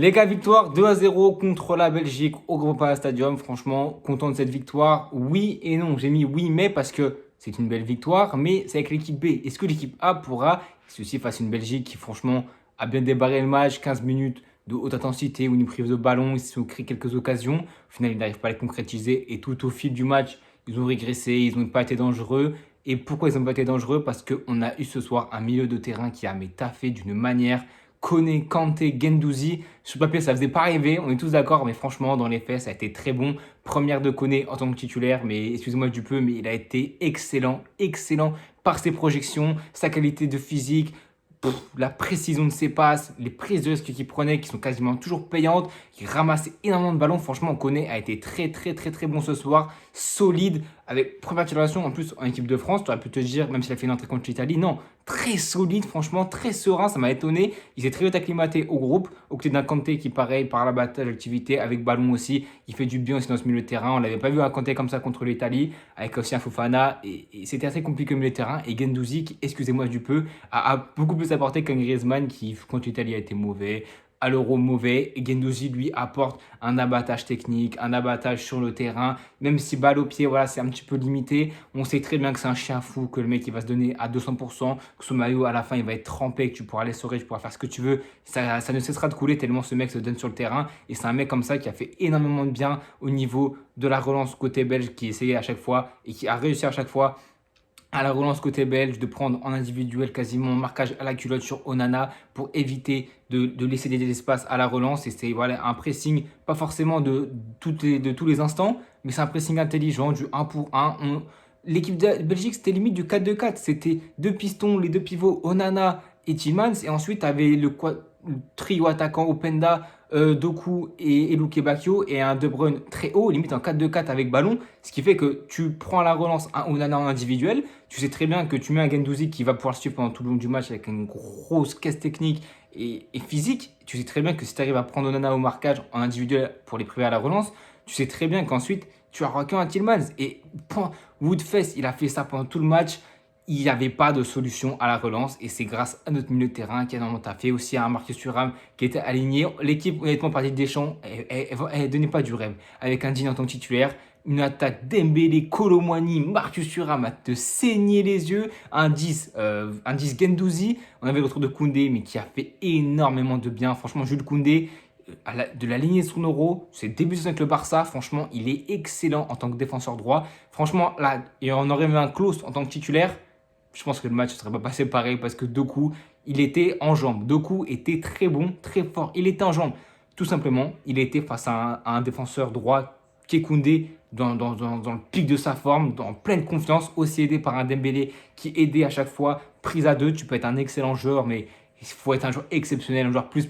Les gars, victoire 2-0 contre la Belgique au Groupama Stadium. Franchement, content de cette victoire. Oui et non. J'ai mis oui, mais parce que c'est une belle victoire, mais c'est avec l'équipe B. Est-ce que l'équipe A pourra, ceci face à une Belgique qui, franchement, a bien débarré le match, 15 minutes de haute intensité, où une prise de ballon, ils se sont créés quelques occasions. Au final, ils n'arrivent pas à les concrétiser et tout au fil du match, ils ont régressé, ils n'ont pas été dangereux. Et pourquoi ils n'ont pas été dangereux? Parce qu'on a eu ce soir un milieu de terrain qui a taffé d'une manière. Koné, Kanté, Gendouzi. Sur le papier, ça faisait pas rêver, on est tous d'accord, mais franchement, dans les faits, ça a été très bon. Première de Koné en tant que titulaire, mais excusez-moi du peu, mais il a été excellent, excellent par ses projections, sa qualité de physique, la précision de ses passes, les prises de risque qu'il prenait qui sont quasiment toujours payantes, qui ramassait énormément de ballons. Franchement, Koné a été très très très très bon ce soir, solide, avec première titularisation en plus en équipe de France. Tu aurais pu te dire, même s'il a fait une entrée contre l'Italie, non, très solide, franchement, très serein, ça m'a étonné. Il s'est très vite acclimaté au groupe, au côté d'un Kanté qui, pareil, par la bataille d'activité, avec ballon aussi, il fait du bien aussi dans ce milieu de terrain. On l'avait pas vu à Kanté comme ça contre l'Italie, avec aussi un Fofana, et c'était assez compliqué au milieu de terrain. Et Gendouzi, qui, excusez-moi du peu, a beaucoup plus apporté qu'un Griezmann qui, contre l'Italie, a été mauvais. À l'euro mauvais, et Gendouzi lui apporte un abattage technique, un abattage sur le terrain, même si balle au pied, voilà, c'est un petit peu limité. On sait très bien que c'est un chien fou, que le mec il va se donner à 200%, que son maillot à la fin il va être trempé, que tu pourras l'essorer, tu pourras faire ce que tu veux. Ça ne cessera de couler tellement ce mec se donne sur le terrain. Et c'est un mec comme ça qui a fait énormément de bien au niveau de la relance côté belge, qui essayait à chaque fois et qui a réussi à chaque fois à la relance côté belge, de prendre en individuel quasiment marquage à la culotte sur Onana pour éviter de laisser des espaces à la relance. Et c'est voilà, un pressing, pas forcément de tous les instants, mais c'est un pressing intelligent, du 1 pour 1. L'équipe de Belgique, c'était limite du 4-2-4. C'était deux pistons, les deux pivots, Onana et Tillmans. Et ensuite, tu avais le trio attaquant Openda, Doku et Luke Bacchio et un De Bruyne très haut, limite en 4-2-4 avec ballon. Ce qui fait que tu prends la relance un Onana en individuel. Tu sais très bien que tu mets un Gendouzi qui va pouvoir le suivre pendant tout le long du match avec une grosse caisse technique et physique. Tu sais très bien que si tu arrives à prendre Onana au marquage en individuel pour les priver à la relance, tu sais très bien qu'ensuite tu as qu'un Tillmans. Et point, Woodfest, il a fait ça pendant tout le match. Il n'y avait pas de solution à la relance et c'est grâce à notre milieu de terrain qui a énormément taffé, aussi à un Marcus Thuram qui était aligné. L'équipe, honnêtement, partie de Deschamps, elle donnait pas du rêve. Avec un Digne en tant que titulaire, une attaque Dembélé, Colomwani, Marcus Thuram à te saigner les yeux, un 10 Gendouzi. On avait le retour de Koundé, mais qui a fait énormément de bien. Franchement, Jules Koundé, de la lignée son euro, c'est début de saison avec le Barça, franchement, il est excellent en tant que défenseur droit. Franchement, là, et on aurait mis un Klose en tant que titulaire, je pense que le match ne serait pas passé pareil parce que Doku, il était en jambes. Doku était très bon, très fort. Il était en jambes. Tout simplement, il était face à un défenseur droit, Kekoundé, dans le pic de sa forme, en pleine confiance, aussi aidé par un Dembélé qui aidait à chaque fois. Prise à deux, tu peux être un excellent joueur, mais il faut être un joueur exceptionnel, un joueur plus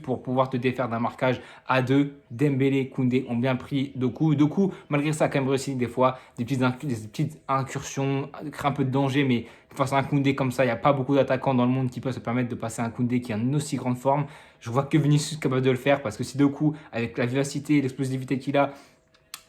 pour pouvoir te défaire d'un marquage à deux. Dembélé, Koundé ont bien pris Doku. Doku, malgré ça, a quand même réussi des fois des petites incursions, créer un peu de danger, mais face à un Koundé comme ça, il n'y a pas beaucoup d'attaquants dans le monde qui peuvent se permettre de passer un Koundé qui est en aussi grande forme. Je vois que Vinicius est capable de le faire parce que si Doku, avec la vivacité et l'explosivité qu'il a,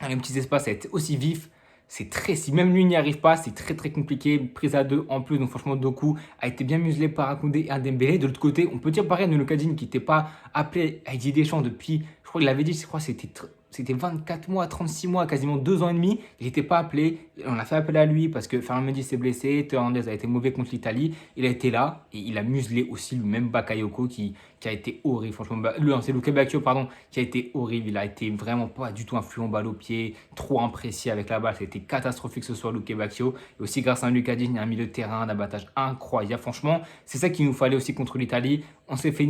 avec un petit espace, a été aussi vif. C'est très, si même lui n'y arrive pas, c'est très très compliqué. Prise à deux en plus, donc franchement, Doku a été bien muselé par un Koundé et un Dembélé. De l'autre côté, on peut dire pareil de Lucadine qui n'était pas appelé à Didier Deschamps depuis, je crois qu'il l'avait dit, je crois que c'était 24 mois, 36 mois, quasiment 2 ans et demi. Il n'était pas appelé. On a fait appel à lui parce que Ferland Mendy s'est blessé. Théo Hernandez a été mauvais contre l'Italie. Il a été là et il a muselé aussi lui-même Bakayoko qui a été horrible. Franchement, c'est Luke Bacchio, pardon, qui a été horrible. Il a été vraiment pas du tout influent balle au pied, trop imprécis avec la balle. C'était catastrophique ce soir, Luke Bacchio. Et aussi, grâce à un Lucas Digne, un milieu de terrain, un abattage incroyable. Franchement, c'est ça qu'il nous fallait aussi contre l'Italie. On s'est fait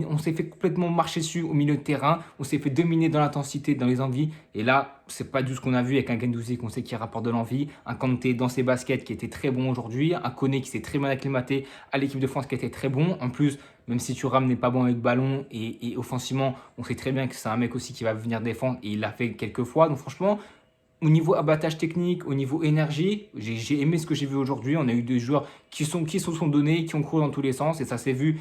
complètement marcher dessus au milieu de terrain. On s'est fait dominer dans l'intensité, dans les envies. Et là, c'est pas du ce qu'on a vu avec un Gendouzi qu'on sait qui rapporte de l'envie. Un Kanté dans ses baskets qui était très bon aujourd'hui. Un Koné qui s'est très bien acclimaté à l'équipe de France qui était très bon. En plus, même si Thuram n'est pas bon avec ballon et offensivement, on sait très bien que c'est un mec aussi qui va venir défendre et il l'a fait quelques fois. Donc franchement, au niveau abattage technique, au niveau énergie, j'ai aimé ce que j'ai vu aujourd'hui. On a eu des joueurs qui se sont donnés, qui ont couru dans tous les sens et ça s'est vu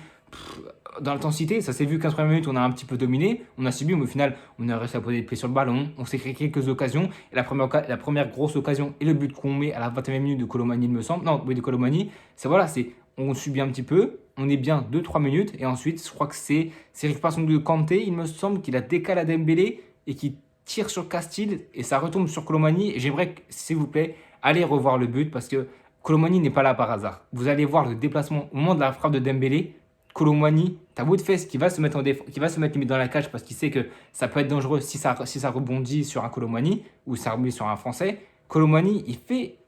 dans l'intensité. Ça s'est vu 15 premières minutes, on a un petit peu dominé, on a subi, mais au final, on a réussi à poser des pieds sur le ballon, on s'est créé quelques occasions. Et la première grosse occasion et le but qu'on met à la 21e minute de Colomani, il me semble, non, oui, de Colomani, c'est voilà, c'est on subit un petit peu, on est bien 2-3 minutes. Et ensuite, je crois que c'est récupération de Kanté. Il me semble qu'il a décalé à Dembélé et qu'il tire sur Castille et ça retombe sur Colomani. Et j'aimerais, s'il vous plaît, aller revoir le but parce que Colomani n'est pas là par hasard. Vous allez voir le déplacement au moment de la frappe de Dembélé. Colomani, t'as Woodfest qui va se mettre qui va se mettre limite dans la cage parce qu'il sait que ça peut être dangereux si ça rebondit sur un Colomani ou ça rebondit sur un Français. Colomani,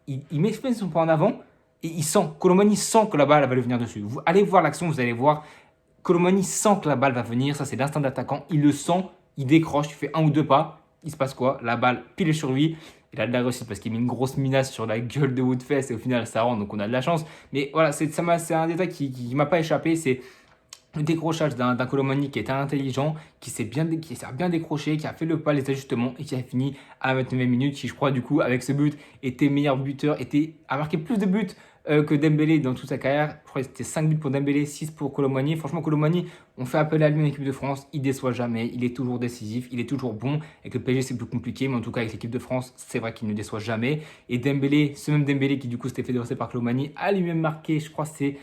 il met son pas en avant et Colomani sent que la balle va lui venir dessus. Vous allez voir l'action, vous allez voir. Colomani sent que la balle va venir, ça c'est l'instinct d'attaquant. Il le sent, il décroche, il fait 1 ou 2 pas. Il se passe quoi? La balle pile sur lui. Il a de la réussite parce qu'il met une grosse minace sur la gueule de Woodfest et au final ça rentre, donc on a de la chance. Mais voilà, c'est un détail qui m'a pas échappé. C'est le décrochage d'un Colomani qui était intelligent, qui s'est bien décroché, qui a fait le pas, les ajustements et qui a fini à la 29e minute, qui je crois du coup avec ce but était meilleur buteur, a marqué plus de buts que Dembélé dans toute sa carrière. Je crois que c'était 5 buts pour Dembélé, 6 pour Colomani. Franchement, Colomani, on fait appel à lui en équipe de France, il déçoit jamais, il est toujours décisif, il est toujours bon. Avec le PSG, c'est plus compliqué, mais en tout cas avec l'équipe de France, c'est vrai qu'il ne déçoit jamais. Et Dembélé, ce même Dembélé qui du coup s'était fait déverser par Colomani, a lui-même marqué, je crois que c'est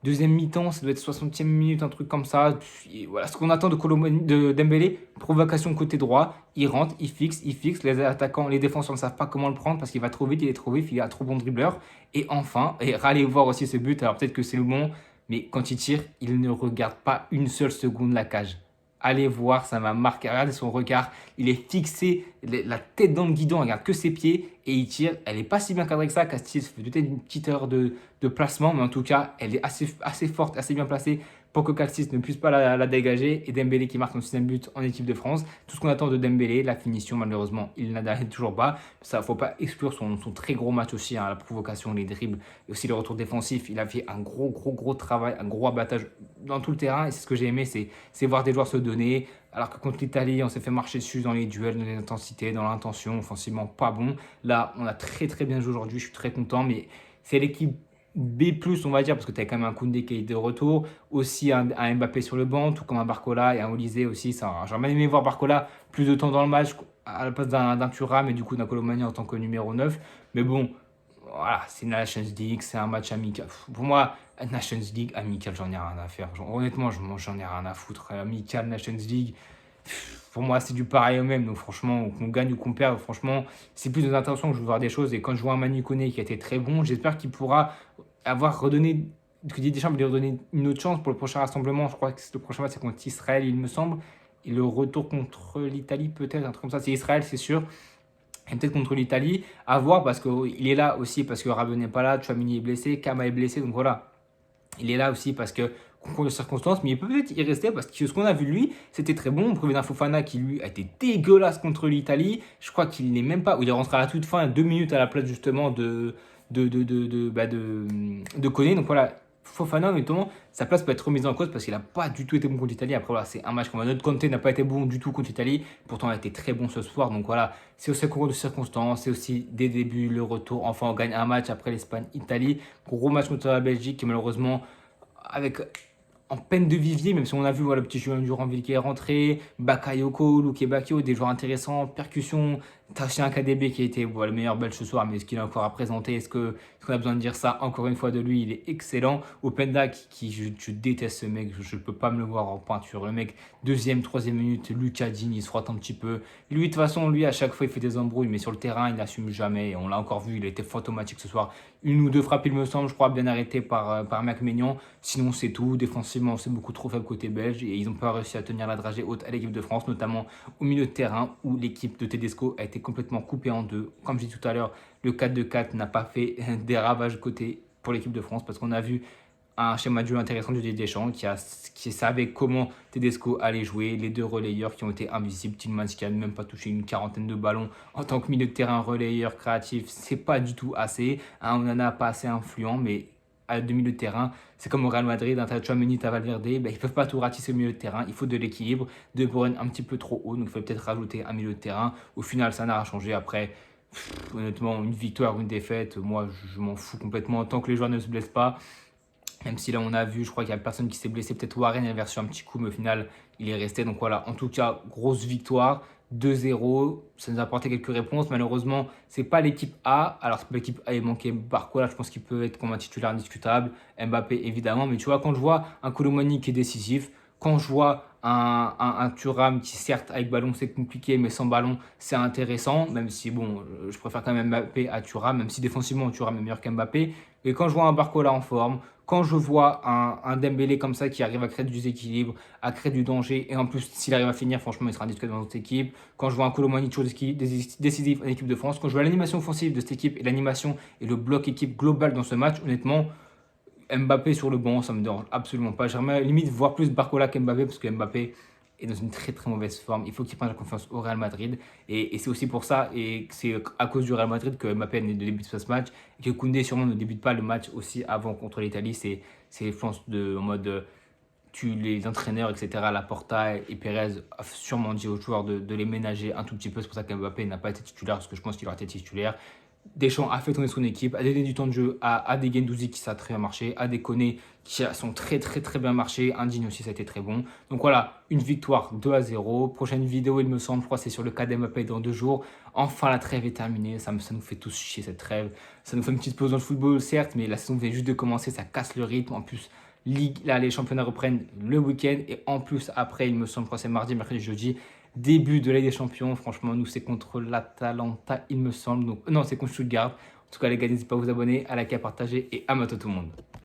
deuxième mi-temps, ça doit être 60e minute, un truc comme ça. Et voilà ce qu'on attend de Dembélé. Provocation côté droit, il rentre, il fixe. Les attaquants, les défenseurs ne savent pas comment le prendre parce qu'il va trop vite, il est trop vif, il a trop bon dribbleur. Et enfin, et allez voir aussi ce but, alors peut-être que c'est le bon, mais quand il tire, il ne regarde pas une seule seconde la cage. Allez voir, ça m'a marqué. Regardez son regard, il est fixé, la tête dans le guidon, il regarde que ses pieds et il tire. Elle n'est pas si bien cadrée que ça. Castille fait peut-être une petite erreur de placement, mais en tout cas, elle est assez forte, assez bien placée pour que Castille ne puisse pas la dégager. Et Dembélé qui marque son 6e but en équipe de France. Tout ce qu'on attend de Dembélé, la finition, malheureusement, il n'a toujours pas. Ça, il ne faut pas exclure son très gros match aussi, hein, la provocation, les dribbles et aussi le retour défensif. Il a fait un gros travail, un gros abattage dans tout le terrain. Et c'est ce que j'ai aimé, c'est voir des joueurs se donner. Alors que contre l'Italie, on s'est fait marcher dessus dans les duels, dans les intensités, dans l'intention, offensivement pas bon. Là, on a très bien joué aujourd'hui, je suis très content, mais c'est l'équipe B+, on va dire, parce que tu as quand même un Koundé qui est de retour, aussi un Mbappé sur le banc, tout comme un Barcola et un Olysée aussi. J'aurais bien aimé voir Barcola plus de temps dans le match à la place d'un Thuram et du coup d'un Colomani en tant que numéro 9. Mais bon, voilà, c'est une Nations League, c'est un match amical. Pour moi, Nations League, amical, j'en ai rien à faire. Honnêtement, j'en ai rien à foutre. Amical, Nations League, pour moi, c'est du pareil au même. Donc, franchement, qu'on gagne ou qu'on perde, franchement, c'est plus de l'intention que je veux voir des choses. Et quand je vois un Manu Koné qui a été très bon, j'espère qu'il pourra avoir redonné, que Didier Deschamps lui redonner une autre chance pour le prochain rassemblement. Je crois que le prochain match, c'est contre Israël, il me semble. Et le retour contre l'Italie, peut-être, un truc comme ça. C'est Israël, c'est sûr. Et peut-être contre l'Italie, à voir parce qu'il est là aussi parce que Rabiot n'est pas là, Tchouaméni est blessé, Kama est blessé, donc voilà. Il est là aussi parce que concours de circonstances, mais il peut peut-être y rester parce que ce qu'on a vu de lui, c'était très bon. On privé d'un Fofana qui lui a été dégueulasse contre l'Italie. Je crois qu'il n'est même pas, il est rentré à la toute fin, 2 minutes à la place justement de Koné. Donc voilà, Fofana, honnêtement, sa place peut être remise en cause parce qu'il n'a pas du tout été bon contre l'Italie. Après, voilà, c'est un match comme un autre. Conte n'a pas été bon du tout contre l'Italie. Pourtant, il a été très bon ce soir. Donc voilà, c'est aussi un concours de circonstances. C'est aussi des débuts, le retour. Enfin, on gagne un match après l'Espagne-Italie. Gros match contre la Belgique qui, malheureusement, avec en peine de vivier, même si on a vu voilà, le petit Julien Duranville qui est rentré, Bakayoko, Luke Bakio, des joueurs intéressants, percussion, t'as aussi un KDB qui a été le meilleur belge ce soir, mais est-ce qu'il a encore à présenter? Est-ce qu'on a besoin de dire ça encore une fois de lui? Il est excellent. Openda, je déteste ce mec, je ne peux pas me le voir en peinture. Le mec, deuxième, troisième minute, Lucas Digne, il se frotte un petit peu. Lui, de toute façon, lui, à chaque fois, il fait des embrouilles, mais sur le terrain, il n'assume jamais. On l'a encore vu, il a été fantomatique ce soir. Une ou deux frappes, il me semble, je crois, bien arrêté par Mac Maignan. Sinon, c'est tout. Défensivement, c'est beaucoup trop faible côté belge et ils n'ont pas réussi à tenir la dragée haute à l'équipe de France, notamment au milieu de terrain où l'équipe de Tedesco a été complètement coupée en deux. Comme je dis tout à l'heure, le 4-2-4 n'a pas fait des ravages côté pour l'équipe de France parce qu'on a vu un schéma de jeu intéressant de Didier Deschamps qui savait comment Tedesco allait jouer, les deux relayeurs qui ont été invisibles, Tillmans qui n'a même pas touché une quarantaine de ballons en tant que milieu de terrain relayeur créatif, c'est pas du tout assez, on n'en a pas assez influent, mais à milieu de terrain, c'est comme au Real Madrid, un Tchouaméni, à Valverde, ils ne peuvent pas tout ratisser au milieu de terrain, il faut de l'équilibre, De Bruyne un petit peu trop haut, donc il faut peut-être rajouter un milieu de terrain. Au final, ça n'a rien changé. Après, honnêtement, une victoire, une défaite, moi je m'en fous complètement tant que les joueurs ne se blessent pas. Même si là on a vu, je crois qu'il y a personne qui s'est blessé, peut-être Warren il avait reçu un petit coup, mais au final il est resté. Donc voilà, en tout cas, grosse victoire. 2-0, ça nous a apporté quelques réponses. Malheureusement, c'est pas l'équipe A. Alors, c'est pas l'équipe A, il manquait Barcola, je pense qu'il peut être comme un titulaire indiscutable. Mbappé, évidemment. Mais tu vois, quand je vois un Kolo Muani qui est décisif, quand je vois un Thuram qui, certes, avec ballon, c'est compliqué, mais sans ballon, c'est intéressant. Même si, bon, je préfère quand même Mbappé à Thuram, même si défensivement, Thuram est meilleur qu'Mbappé. Et quand je vois un Barcola en forme, quand je vois un Dembélé comme ça qui arrive à créer du déséquilibre, à créer du danger, et en plus, s'il arrive à finir, franchement, il sera indiscutable dans notre équipe. Quand je vois un Kolo Muani toujours décisif en équipe de France, quand je vois l'animation offensive de cette équipe et l'animation et le bloc équipe global dans ce match, honnêtement, Mbappé sur le banc, ça me dérange absolument pas. J'aimerais limite voir plus Barcola qu'Mbappé parce que Mbappé est dans une très très mauvaise forme. Il faut qu'il prenne la confiance au Real Madrid. Et c'est aussi pour ça, et c'est à cause du Real Madrid que Mbappé ne débute pas ce match et que Koundé sûrement ne débute pas le match aussi avant contre l'Italie. C'est je pense, en mode les entraîneurs, etc., Laporta et Pérez a sûrement dit aux joueurs de les ménager un tout petit peu. C'est pour ça qu'Mbappé n'a pas été titulaire parce que je pense qu'il aurait été titulaire. Deschamps a fait tourner son équipe, a donné du temps de jeu à des Guendouzi qui ça a très bien marché, à des Koné qui sont très très très bien marché, un Digne aussi ça a été très bon. Donc voilà, une victoire 2-0. Prochaine vidéo il me semble, je crois c'est sur le cas d'Mbappé dans 2 jours. Enfin la trêve est terminée, ça nous fait tous chier cette trêve. Ça nous fait une petite pause dans le football certes, mais la saison vient juste de commencer, ça casse le rythme. En plus, là les championnats reprennent le week-end et en plus après il me semble, je crois c'est mardi, mercredi, jeudi. Début de la Ligue des Champions, franchement, nous, c'est contre l'Atalanta, il me semble. Donc, non, c'est contre Stuttgart. En tout cas, les gars, n'hésitez pas à vous abonner, à liker, à partager et à bientôt tout le monde.